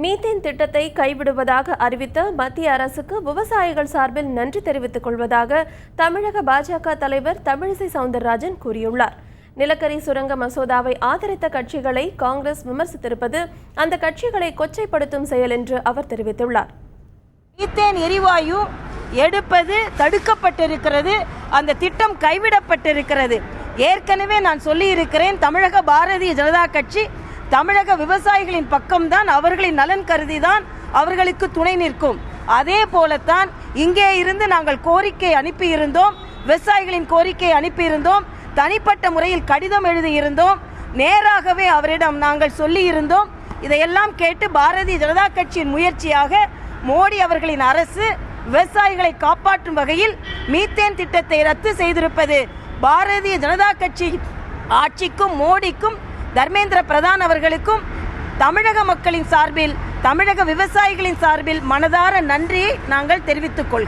Methane திட்டத்தை கைவிடுவதாக அறிவித்த மத்திய அரசுக்கு விவசாயிகள் சார்பில் நன்றி தெரிவித்துக் கொள்வதாக தமிழக பாஜக தலைவர் தமிழிசை சவுந்தரராஜன் கூறியுள்ளார். நிலக்கரி சுரங்க மசோதாவை ஆதரித்த கட்சிகளை காங்கிரஸ் விமர்சித்திருப்பது அந்த கட்சிகளை கொச்சைப்படுத்தும் செயல் என்று அவர் தெரிவித்துள்ளார். மீத்தேன் எரிவாயு எடுப்பது தடுக்கப்பட்டிருக்கிறது, அந்த திட்டம் கைவிடப்பட்டிருக்கிறது. ஏற்கனவே நான் சொல்லியிருக்கிறேன், தமிழக பாரதிய ஜனதா கட்சி தமிழக விவசாயிகளின் பக்கம்தான், அவர்களின் நலன் கருதிதான் அவர்களுக்கு துணை நிற்கும். அதே போலத்தான் இங்கே இருந்து நாங்கள் கோரிக்கை அனுப்பியிருந்தோம், விவசாயிகளின் கோரிக்கை அனுப்பியிருந்தோம், தனிப்பட்ட முறையில் கடிதம் எழுதியிருந்தோம், நேராகவே அவரிடம் நாங்கள் சொல்லியிருந்தோம். இதையெல்லாம் கேட்டு பாரதிய ஜனதா கட்சியின் முயற்சியாக மோடி அவர்களின் அரசு விவசாயிகளை காப்பாற்றும் வகையில் மீத்தேன் திட்டத்தை ரத்து செய்திருப்பது பாரதிய ஜனதா கட்சி ஆட்சிக்கும் மோடிக்கும் தர்மேந்திர பிரதான் அவர்களுக்கும் தமிழக மக்களின் சார்பில், தமிழக விவசாயிகளின் சார்பில் மனதார நன்றியை நாங்கள் தெரிவித்துக் கொள்கிறோம்.